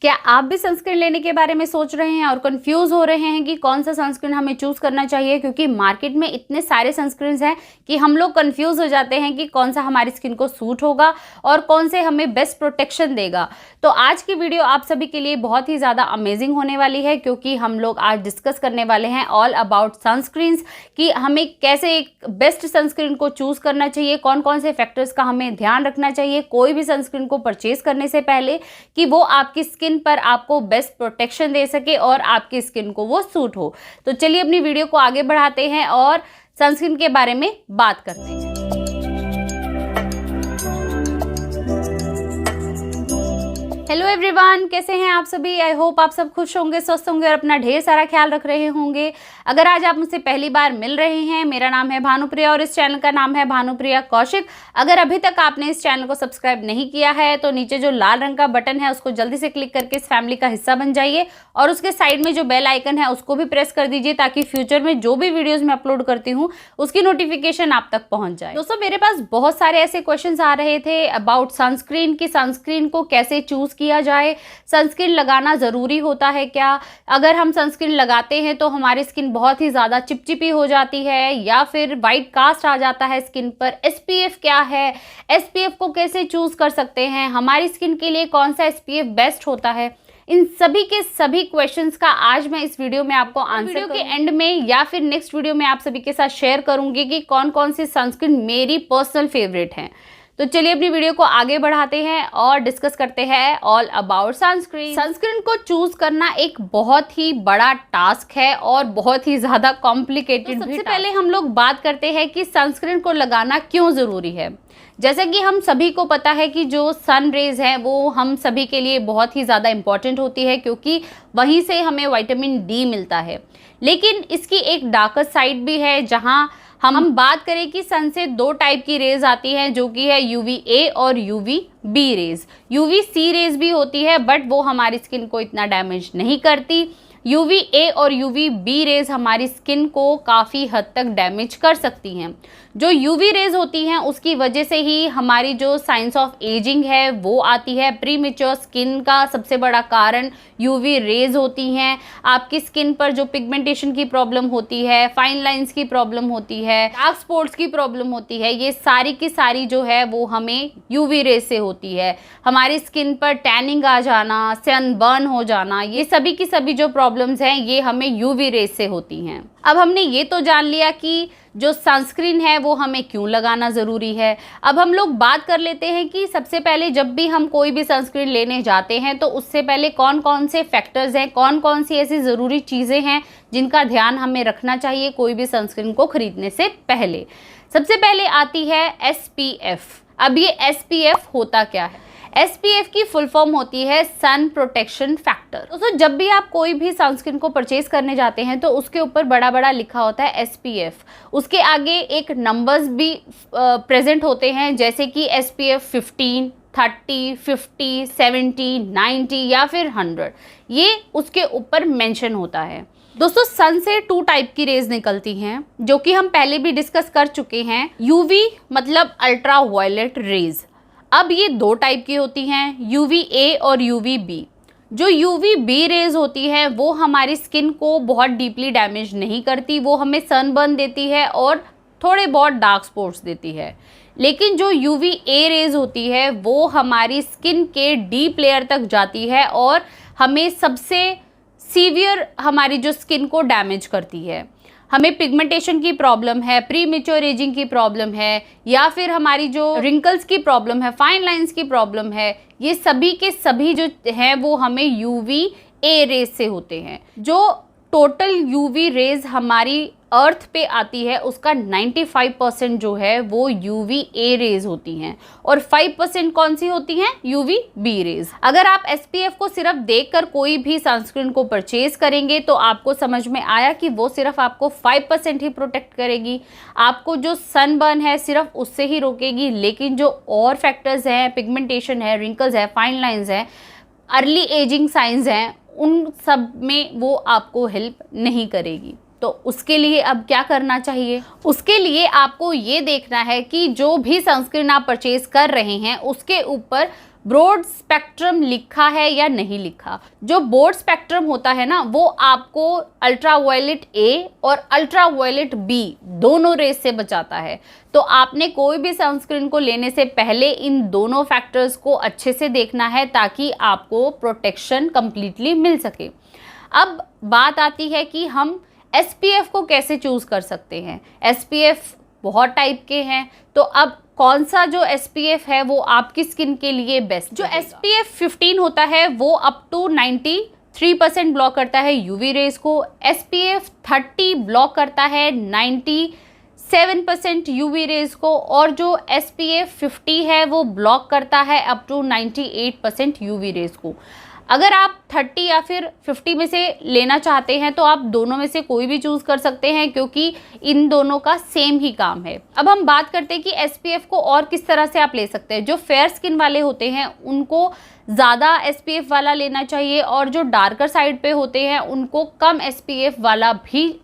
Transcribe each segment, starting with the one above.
क्या आप भी सनस्क्रीन लेने के बारे में सोच रहे हैं और कंफ्यूज हो रहे हैं कि कौन सा सनस्क्रीन हमें चूज करना चाहिए, क्योंकि मार्केट में इतने सारे सनस्क्रीन्स हैं कि हम लोग कंफ्यूज हो जाते हैं कि कौन सा हमारी स्किन को सूट होगा और कौन से हमें बेस्ट प्रोटेक्शन देगा। तो आज की वीडियो आप सभी के लिए बहुत ही ज़्यादा अमेजिंग होने वाली है, क्योंकि हम लोग आज डिस्कस करने वाले हैं ऑल अबाउट सनस्क्रीन्स कि हमें कैसे एक बेस्ट सनस्क्रीन को चूज करना चाहिए, कौन कौन से फैक्टर्स का हमें ध्यान रखना चाहिए कोई भी सनस्क्रीन को परचेज करने से पहले, कि वो आपकी स्किन पर आपको बेस्ट प्रोटेक्शन दे सके और आपकी स्किन को वो सूट हो। तो चलिए अपनी वीडियो को आगे बढ़ाते हैं और सनस्क्रीन के बारे में बात करते हैं। हेलो एवरीवन, कैसे हैं आप सभी। आई होप आप सब खुश होंगे, स्वस्थ होंगे और अपना ढेर सारा ख्याल रख रहे होंगे। अगर आज आप मुझसे पहली बार मिल रहे हैं, मेरा नाम है भानुप्रिया और इस चैनल का नाम है भानुप्रिया कौशिक। अगर अभी तक आपने इस चैनल को सब्सक्राइब नहीं किया है तो नीचे जो लाल रंग का बटन है उसको जल्दी से क्लिक करके इस फैमिली का हिस्सा बन जाइए और उसके साइड में जो बेल आइकन है उसको भी प्रेस कर दीजिए, ताकि फ्यूचर में जो भी वीडियोज मैं अपलोड करती हूँ उसकी नोटिफिकेशन आप तक पहुंच जाए। दोस्तों, मेरे पास बहुत सारे ऐसे क्वेश्चन आ रहे थे अबाउट सनस्क्रीन की सनस्क्रीन को कैसे चूज किया जाए, सनस्क्रीन लगाना ज़रूरी होता है क्या, अगर हम सनस्क्रीन लगाते हैं तो हमारी स्किन बहुत ही ज़्यादा चिपचिपी हो जाती है या फिर वाइट कास्ट आ जाता है स्किन पर, एसपीएफ क्या है, एसपीएफ को कैसे चूज़ कर सकते हैं, हमारी स्किन के लिए कौन सा एसपीएफ बेस्ट होता है। इन सभी के सभी क्वेश्चंस का आज मैं इस वीडियो में आपको आंसर वीडियो के एंड में या फिर नेक्स्ट वीडियो में आप सभी के साथ शेयर करूंगी कि कौन कौन सी सनस्क्रीन मेरी पर्सनल फेवरेट हैं। तो चलिए अपनी वीडियो को आगे बढ़ाते हैं और डिस्कस करते हैं ऑल अबाउट सनस्क्रीन। सनस्क्रीन को चूज करना एक बहुत ही बड़ा टास्क है और बहुत ही ज्यादा कॉम्प्लिकेटेड। सबसे पहले हम लोग बात करते हैं कि सनस्क्रीन को लगाना क्यों जरूरी है। जैसे कि हम सभी को पता है कि जो सन रेज है वो हम सभी के लिए बहुत ही ज़्यादा इम्पॉर्टेंट होती है, क्योंकि वहीं से हमें विटामिन डी मिलता है। लेकिन इसकी एक डार्कर साइड भी है, जहाँ हम बात करें कि सन से दो टाइप की रेज आती हैं, जो कि है यूवी और यूवी बी रेज। यूवी सी रेज भी होती है बट वो हमारी स्किन को इतना डैमेज नहीं करती। यूवी और यूवी बी रेज हमारी स्किन को काफ़ी हद तक डैमेज कर सकती हैं। जो यूवी रेज होती हैं उसकी वजह से ही हमारी जो साइंस ऑफ एजिंग है वो आती है। प्रीमेच्योर स्किन का सबसे बड़ा कारण यूवी रेज होती हैं। आपकी स्किन पर जो पिगमेंटेशन की प्रॉब्लम होती है, फाइन लाइंस की प्रॉब्लम होती है, डार्क स्पॉट्स की प्रॉब्लम होती है, ये सारी की सारी जो है वो हमें यूवी रेज से होती है। हमारी स्किन पर टैनिंग आ जाना, सनबर्न हो जाना, ये सभी की सभी जो प्रॉब्लम्स हैं ये हमें यूवी रेज से होती हैं। अब हमने ये तो जान लिया कि जो सनस्क्रीन है वो हमें क्यों लगाना ज़रूरी है। अब हम लोग बात कर लेते हैं कि सबसे पहले जब भी हम कोई भी सनस्क्रीन लेने जाते हैं तो उससे पहले कौन कौन से फैक्टर्स हैं, कौन कौन सी ऐसी ज़रूरी चीज़ें हैं जिनका ध्यान हमें रखना चाहिए कोई भी सनस्क्रीन को खरीदने से पहले। सबसे पहले आती है एसपीएफ। अब ये एसपीएफ होता क्या है? एसपीएफ की फुल फॉर्म होती है सन प्रोटेक्शन फैक्टर। दोस्तों, जब भी आप कोई भी सनस्क्रीन को परचेज करने जाते हैं तो उसके ऊपर बड़ा बड़ा लिखा होता है एसपीएफ। उसके आगे एक नंबर्स भी प्रेजेंट होते हैं, जैसे कि एसपीएफ 15, 30, 50, 70, 90 या फिर 100, ये उसके ऊपर मेंशन होता है। दोस्तों, सन से टू टाइप की रेज निकलती हैं, जो कि हम पहले भी डिस्कस कर चुके हैं। यूवी मतलब अल्ट्रा वायलेट रेज। अब ये दो टाइप की होती हैं, यूवी ए और यूवी बी। जो यूवी बी रेज होती है वो हमारी स्किन को बहुत डीपली डैमेज नहीं करती, वो हमें सनबर्न देती है और थोड़े बहुत डार्क स्पॉट्स देती है। लेकिन जो यूवी ए रेज होती है वो हमारी स्किन के डीप लेयर तक जाती है और हमें सबसे सीवियर हमारी जो स्किन को डैमेज करती है। हमें पिगमेंटेशन की प्रॉब्लम है, प्रीमेच्योर एजिंग की प्रॉब्लम है, या फिर हमारी जो रिंकल्स की प्रॉब्लम है, फाइन लाइंस की प्रॉब्लम है, ये सभी के सभी जो हैं वो हमें यूवी ए रेज से होते हैं। जो टोटल यूवी रेज हमारी अर्थ पे आती है उसका 95% जो है वो यूवी ए रेज होती हैं और 5% कौन सी होती हैं? UV B rays. अगर आप एसपीएफ को सिर्फ देखकर कोई भी सनस्क्रीन को परचेज करेंगे तो आपको समझ में आया कि वो सिर्फ आपको 5% ही प्रोटेक्ट करेगी, आपको जो सनबर्न है सिर्फ उससे ही रोकेगी। लेकिन जो और फैक्टर्स हैं, पिगमेंटेशन है, रिंकल्स है, फाइन लाइंस है, अर्ली एजिंग साइंस हैं, उन सब में वो आपको हेल्प नहीं करेगी। तो उसके लिए अब क्या करना चाहिए? उसके लिए आपको ये देखना है कि जो भी सनस्क्रीन आप परचेज कर रहे हैं उसके ऊपर ब्रॉड स्पेक्ट्रम लिखा है या नहीं लिखा। जो ब्रॉड स्पेक्ट्रम होता है ना, वो आपको अल्ट्रावायलेट ए और अल्ट्रावायलेट बी दोनों रेस से बचाता है। तो आपने कोई भी सनस्क्रीन को लेने से पहले इन दोनों फैक्टर्स को अच्छे से देखना है ताकि आपको प्रोटेक्शन कंप्लीटली मिल सके। अब बात आती है कि हम SPF को कैसे चूज़ कर सकते हैं। SPF बहुत टाइप के हैं, तो अब कौन सा जो SPF है वो आपकी स्किन के लिए बेस्ट। जो SPF 15 होता है वो अप टू 93% ब्लॉक करता है UV रेज को। SPF 30 ब्लॉक करता है 97% UV रेज को, और जो SPF 50 है वो ब्लॉक करता है अप टू 98% UV रेज को। अगर आप 30 या फिर 50 में से लेना चाहते हैं तो आप दोनों में से कोई भी चूज़ कर सकते हैं, क्योंकि इन दोनों का सेम ही काम है। अब हम बात करते हैं कि SPF को और किस तरह से आप ले सकते हैं। जो फेयर स्किन वाले होते हैं उनको ज़्यादा SPF वाला लेना चाहिए, और जो डार्कर साइड पे होते हैं उनको कम SPF वाला भी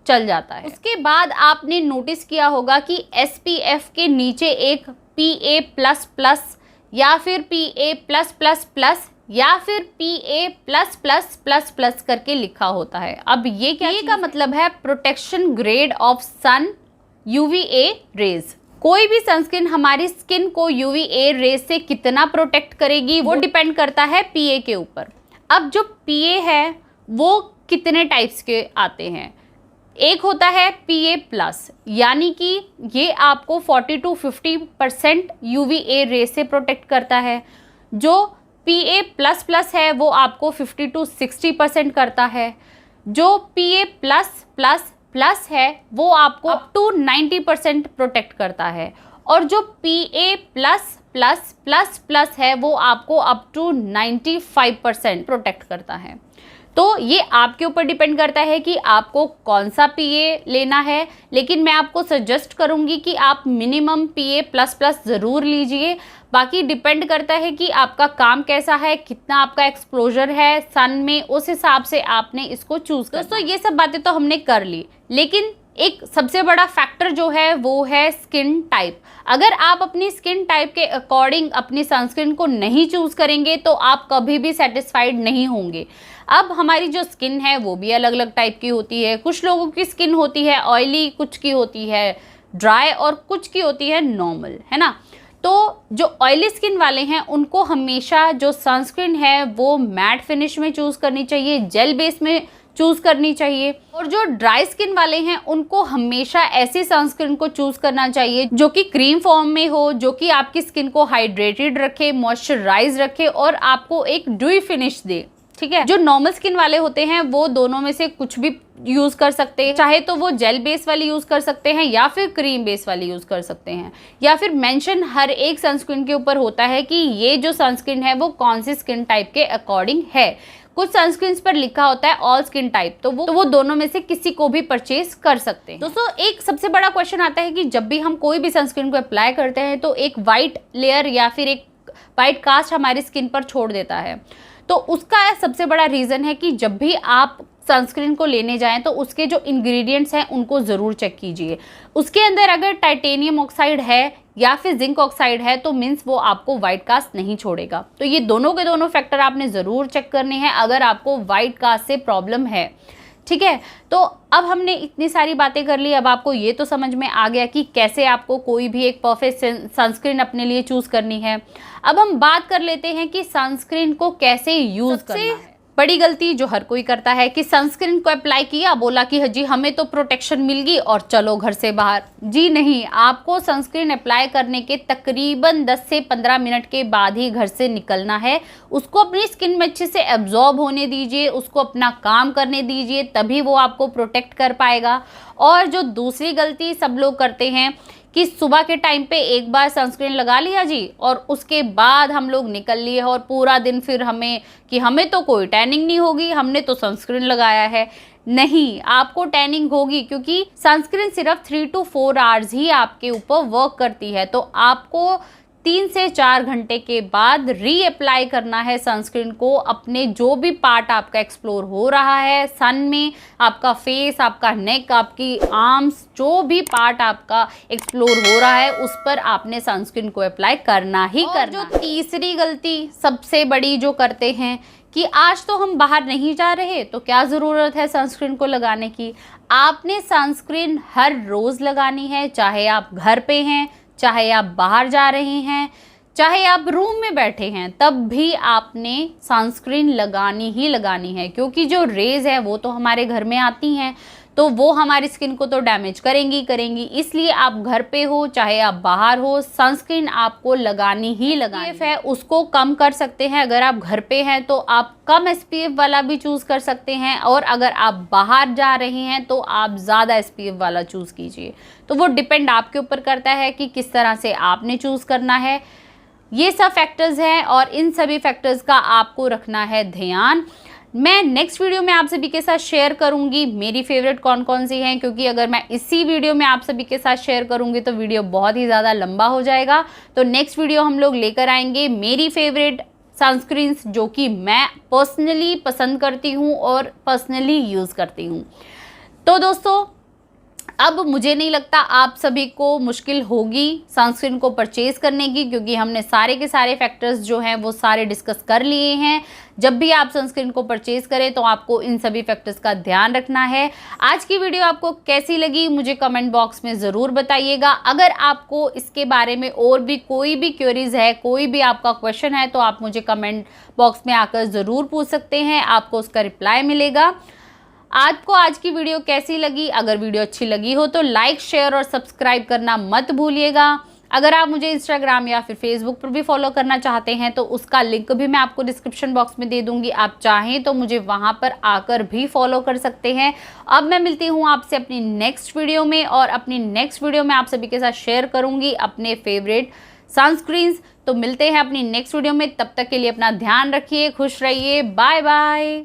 चल जाता है। उसके बाद आपने नोटिस किया होगा कि SPF के नीचे एक PA++ या फिर PA+++ या फिर PA++++ करके लिखा होता है। अब ये क्या का मतलब है protection grade of sun UVA rays. कोई भी सनस्क्रीन हमारी स्किन को UVA रेज से कितना प्रोटेक्ट करेगी वो डिपेंड करता है PA के ऊपर। अब जो PA है वो कितने टाइप्स के आते हैं। एक होता है PA+, यानी कि ये आपको 40 to 50% UVA रेज से प्रोटेक्ट करता है। जो PA++ है वो आपको 50 to 60% करता है। जो PA+++ है वो आपको अप टू 90% प्रोटेक्ट करता है, और जो PA++++ है वो आपको अप टू 95% प्रोटेक्ट करता है। तो ये आपके ऊपर डिपेंड करता है कि आपको कौन सा PA लेना है, लेकिन मैं आपको सजेस्ट करूंगी कि आप मिनिमम PA++ ज़रूर लीजिए। बाकी डिपेंड करता है कि आपका काम कैसा है, कितना आपका एक्सपोजर है सन में, उस हिसाब से आपने इसको चूज़ करना। दोस्तों ये सब बातें तो हमने कर ली, लेकिन एक सबसे बड़ा फैक्टर जो है वो है स्किन टाइप। अगर आप अपनी स्किन टाइप के अकॉर्डिंग अपनी सनस्क्रीन को नहीं चूज़ करेंगे तो आप कभी भी सेटिस्फाइड नहीं होंगे। अब हमारी जो स्किन है वो भी अलग अलग टाइप की होती है। कुछ लोगों की स्किन होती है ऑयली, कुछ की होती है ड्राई, और कुछ की होती है नॉर्मल, है ना। तो जो ऑयली स्किन वाले हैं उनको हमेशा जो सनस्क्रीन है वो मैट फिनिश में चूज़ करनी चाहिए, जेल बेस में चूज़ करनी चाहिए। और जो ड्राई स्किन वाले हैं उनको हमेशा ऐसी सनस्क्रीन को चूज़ करना चाहिए जो कि क्रीम फॉर्म में हो, जो कि आपकी स्किन को हाइड्रेटेड रखे, मॉइस्चराइज रखे और आपको एक ड्यूई फिनिश दे। ठीक है। जो नॉर्मल स्किन वाले होते हैं वो दोनों में से कुछ भी यूज़ कर सकते हैं, चाहे तो वो जेल बेस वाली यूज़ कर सकते हैं या फिर क्रीम बेस वाली यूज़ कर सकते हैं, या फिर मेंशन हर एक सनस्क्रीन के ऊपर होता है कि ये जो सनस्क्रीन है वो कौन सी स्किन टाइप के अकॉर्डिंग है। कुछ सनस्क्रीन्स पर लिखा होता है ऑल स्किन टाइप, तो वो दोनों में से किसी को भी परचेज कर सकते हैं। दोस्तों एक सबसे बड़ा क्वेश्चन आता है कि जब भी हम कोई भी सनस्क्रीन को अप्लाई करते हैं तो एक वाइट लेयर या फिर एक वाइट कास्ट हमारी स्किन पर छोड़ देता है। तो उसका सबसे बड़ा रीज़न है कि जब भी आप सनस्क्रीन को लेने जाएं तो उसके जो इंग्रेडिएंट्स हैं उनको ज़रूर चेक कीजिए। उसके अंदर अगर टाइटेनियम ऑक्साइड है या फिर जिंक ऑक्साइड है तो मीन्स वो आपको वाइट कास्ट नहीं छोड़ेगा। तो ये दोनों के दोनों फैक्टर आपने ज़रूर चेक करने हैं अगर आपको वाइट कास्ट से प्रॉब्लम है। ठीक है, तो अब हमने इतनी सारी बातें कर ली। अब आपको ये तो समझ में आ गया कि कैसे आपको कोई भी एक परफेक्ट सनस्क्रीन अपने लिए चूज़ करनी है। अब हम बात कर लेते हैं कि सनस्क्रीन को कैसे यूज़ करना है। बड़ी गलती जो हर कोई करता है कि सनस्क्रीन को अप्लाई किया, बोला कि जी हमें तो प्रोटेक्शन मिल गई और चलो घर से बाहर। जी नहीं, आपको सनस्क्रीन अप्लाई करने के तकरीबन 10 से 15 मिनट के बाद ही घर से निकलना है। उसको अपनी स्किन में अच्छे से एब्जॉर्ब होने दीजिए, उसको अपना काम करने दीजिए, तभी वो आपको प्रोटेक्ट कर पाएगा। और जो दूसरी गलती सब लोग करते हैं कि सुबह के टाइम पे एक बार सनस्क्रीन लगा लिया जी और उसके बाद हम लोग निकल लिए और पूरा दिन फिर हमें तो कोई टैनिंग नहीं होगी, हमने तो सनस्क्रीन लगाया है। नहीं, आपको टैनिंग होगी क्योंकि सनस्क्रीन सिर्फ 3 to 4 आवर्स ही आपके ऊपर वर्क करती है। तो आपको 3 से 4 घंटे के बाद रीअप्लाई करना है सनस्क्रीन को अपने जो भी पार्ट आपका एक्सप्लोर हो रहा है सन में, आपका फेस, आपका नेक, आपकी आर्म्स, जो भी पार्ट आपका एक्सप्लोर हो रहा है उस पर आपने सनस्क्रीन को अप्लाई करना ही करना। जो तीसरी गलती सबसे बड़ी जो करते हैं कि आज तो हम बाहर नहीं जा रहे तो क्या ज़रूरत है सनस्क्रीन को लगाने की। आपने सनस्क्रीन हर रोज़ लगानी है, चाहे आप घर पे हैं, चाहे आप बाहर जा रहे हैं, चाहे आप रूम में बैठे हैं, तब भी आपने सनस्क्रीन लगानी ही लगानी है, क्योंकि जो रेज़ है वो तो हमारे घर में आती हैं तो वो हमारी स्किन को तो डैमेज करेंगी। इसलिए आप घर पे हो चाहे आप बाहर हो, सनस्क्रीन आपको लगानी ही लगानी है। उसको कम कर सकते हैं, अगर आप घर पे हैं तो आप कम SPF वाला भी चूज़ कर सकते हैं, और अगर आप बाहर जा रहे हैं तो आप ज़्यादा SPF वाला चूज़ कीजिए। तो वो डिपेंड आपके ऊपर करता है कि किस तरह से आपने चूज़ करना है। ये सब फैक्टर्स हैं और इन सभी फैक्टर्स का आपको रखना है ध्यान। मैं नेक्स्ट वीडियो में आप सभी के साथ शेयर करूंगी मेरी फेवरेट कौन कौन सी हैं, क्योंकि अगर मैं इसी वीडियो में आप सभी के साथ शेयर करूंगी तो वीडियो बहुत ही ज़्यादा लंबा हो जाएगा। तो नेक्स्ट वीडियो हम लोग लेकर आएंगे मेरी फेवरेट सनस्क्रीन्स जो कि मैं पर्सनली पसंद करती हूँ और पर्सनली यूज़ करती हूँ। तो दोस्तों अब मुझे नहीं लगता आप सभी को मुश्किल होगी सनस्क्रीन को परचेज़ करने की, क्योंकि हमने सारे के सारे फैक्टर्स जो हैं वो सारे डिस्कस कर लिए हैं। जब भी आप सनस्क्रीन को परचेज़ करें तो आपको इन सभी फैक्टर्स का ध्यान रखना है। आज की वीडियो आपको कैसी लगी मुझे कमेंट बॉक्स में ज़रूर बताइएगा। अगर आपको इसके बारे में और भी कोई भी क्वेरीज है, कोई भी आपका क्वेश्चन है, तो आप मुझे कमेंट बॉक्स में आकर ज़रूर पूछ सकते हैं, आपको उसका रिप्लाई मिलेगा। आपको आज की वीडियो कैसी लगी? अगर वीडियो अच्छी लगी हो तो लाइक, शेयर और सब्सक्राइब करना मत भूलिएगा। अगर आप मुझे इंस्टाग्राम या फिर फेसबुक पर भी फॉलो करना चाहते हैं तो उसका लिंक भी मैं आपको डिस्क्रिप्शन बॉक्स में दे दूंगी। आप चाहें तो मुझे वहां पर आकर भी फॉलो कर सकते हैं। अब मैं मिलती हूं आपसे अपनी नेक्स्ट वीडियो में, और अपनी नेक्स्ट वीडियो में आप सभी के साथ शेयर करूंगी अपने फेवरेट सनस्क्रीन्स। तो मिलते हैं अपनी नेक्स्ट वीडियो में, तब तक के लिए अपना ध्यान रखिए, खुश रहिए, बाय बाय।